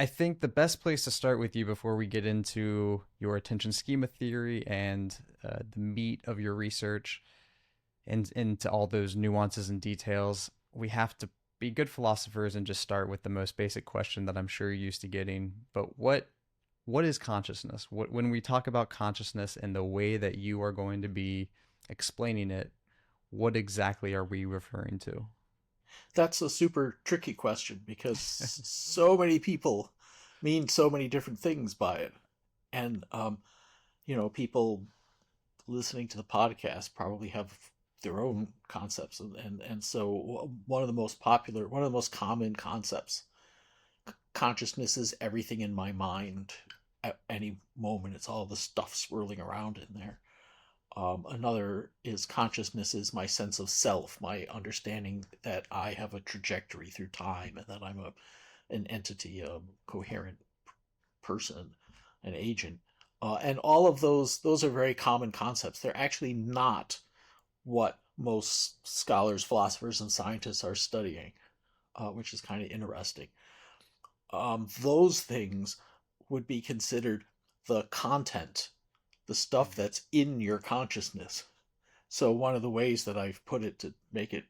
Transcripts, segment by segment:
I think the best place to start with you before we get into your attention schema theory and the meat of your research and into all those nuances and details, we have to be good philosophers and just start with the most basic question that I'm sure you're used to getting. But what is consciousness? When we talk about consciousness and the way that you are going to be explaining it, what exactly are we referring to? That's a super tricky question because so many people mean so many different things by it. And, people listening to the podcast probably have their own concepts. And so one of the most popular, one of the most common concepts, consciousness is everything in my mind at any moment. It's all the stuff swirling around in there. Another is consciousness is my sense of self, my understanding that I have a trajectory through time and that I'm an entity, a coherent person, an agent. And all of those are very common concepts. They're actually not what most scholars, philosophers, and scientists are studying, which is kind of interesting. Those things would be considered the content, the stuff that's in your consciousness. So one of the ways that I've put it to make it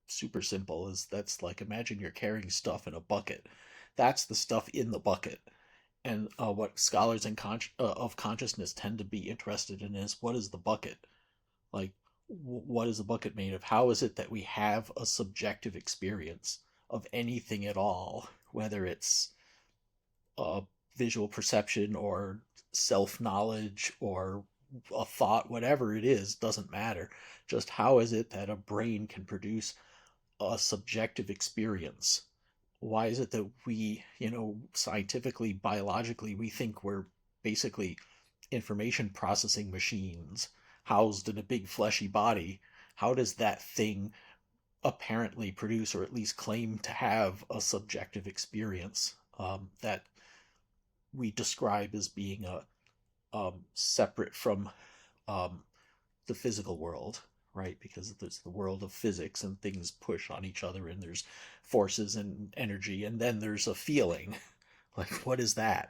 super simple is that's like imagine you're carrying stuff in a bucket. That's the stuff in the bucket. And what scholars of consciousness tend to be interested in is what is the bucket? Like, what is the bucket made of? How is it that we have a subjective experience of anything at all, whether it's visual perception or self knowledge or a thought, whatever it is, doesn't matter. Just how is it that a brain can produce a subjective experience? Why is it that we, scientifically, biologically, we think we're basically information processing machines housed in a big fleshy body? How does that thing apparently produce or at least claim to have a subjective experience that we describe as being separate from um, the physical world, right? Because there's the world of physics and things push on each other and there's forces and energy, and then there's a feeling. Like, what is that?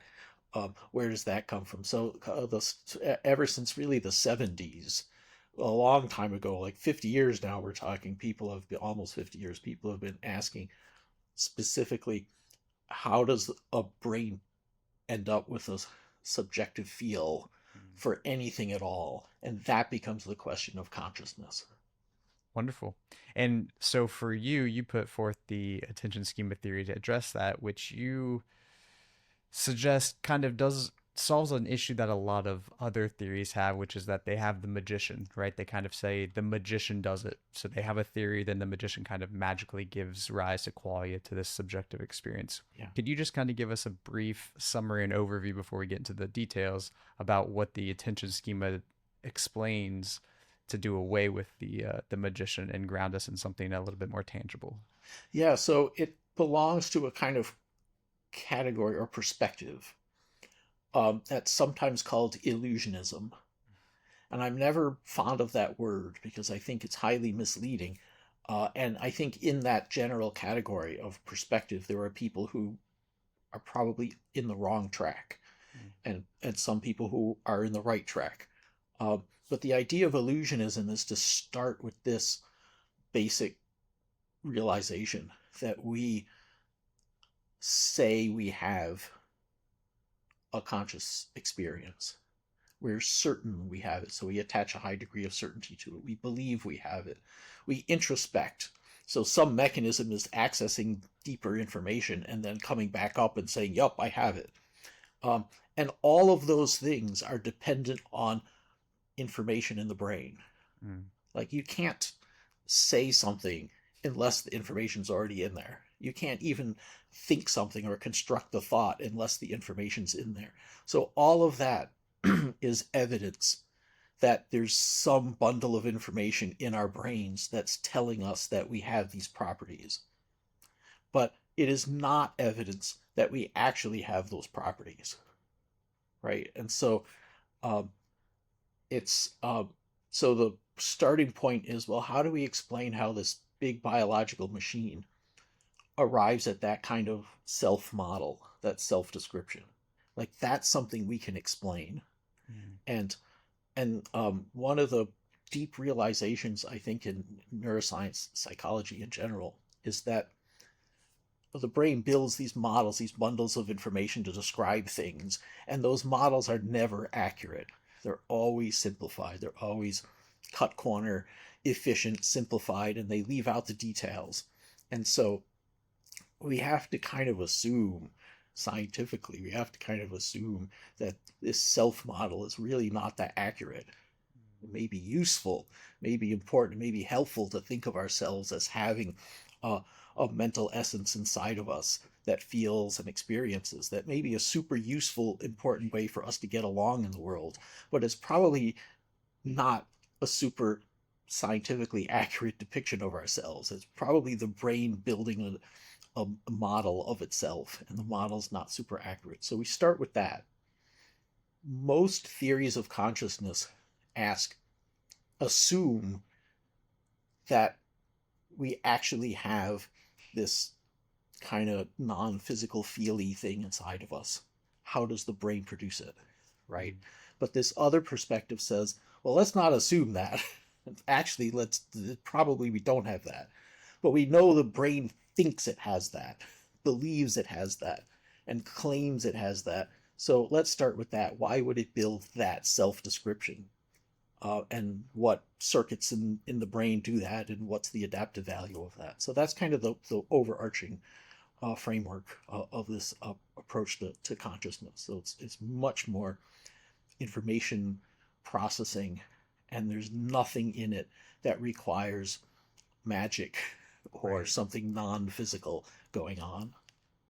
Where does that come from? So, ever since really the 70s, a long time ago, like 50 years now, we're talking, people have been almost 50 years, people have been asking specifically, how does a brain end up with a subjective feel for anything at all? And that becomes the question of consciousness. Wonderful. And so for you, you put forth the attention schema theory to address that, which you suggest kind of does solves an issue that a lot of other theories have, which is that they have the magician, right? They kind of say the magician does it. So they have a theory, then the magician kind of magically gives rise to qualia to this subjective experience. Yeah. Could you just kind of give us a brief summary and overview before we get into the details about what the attention schema explains to do away with the magician and ground us in something a little bit more tangible? Yeah, so it belongs to a kind of category or perspective that's sometimes called illusionism. And I'm never fond of that word because I think it's highly misleading. And I think in that general category of perspective, there are people who are probably in the wrong track, and some people who are in the right track. But the idea of illusionism is to start with this basic realization that we say we have a conscious experience. We're certain we have it, so we attach a high degree of certainty to it. We believe we have it. We introspect. So some mechanism is accessing deeper information and then coming back up and saying, yup, I have it. Um, and all of those things are dependent on information in the brain. Mm. Like, you can't say something unless the information's already in there. You can't even think something or construct the thought unless the information's in there. So all of that is evidence that there's some bundle of information in our brains that's telling us that we have these properties. But it is not evidence that we actually have those properties, right? And so um, it's so the starting point is, well, how do we explain how this big biological machine arrives at that kind of self model? that self-description. Like that's something we can explain. Mm. And one of the deep realizations I think in neuroscience, psychology in general, is that the brain builds these models, these bundles of information to describe things, and those models are never accurate. They're always simplified. They're always cut corner, efficient, simplified, and they leave out the details. And so we have to kind of assume, scientifically, we have to kind of assume that this self model is really not that accurate. It may be useful, may be important, may be helpful to think of ourselves as having a mental essence inside of us that feels and experiences. That may be a super useful, important way for us to get along in the world, but it's probably not a super scientifically accurate depiction of ourselves. It's probably the brain building a model of itself, and the model's not super accurate. So we start with that. Most theories of consciousness assume that we actually have this kind of non-physical feely thing inside of us. How does the brain produce it, right? But this other perspective says, well, let's not assume that. Actually, probably we don't have that. But we know the brain thinks it has that, believes it has that, and claims it has that. So let's start with that. Why would it build that self-description? And what circuits in the brain do that, and what's the adaptive value of that? So that's kind of the overarching framework of this approach to consciousness. So it's much more information processing, and there's nothing in it that requires magic or Right. something non-physical going on.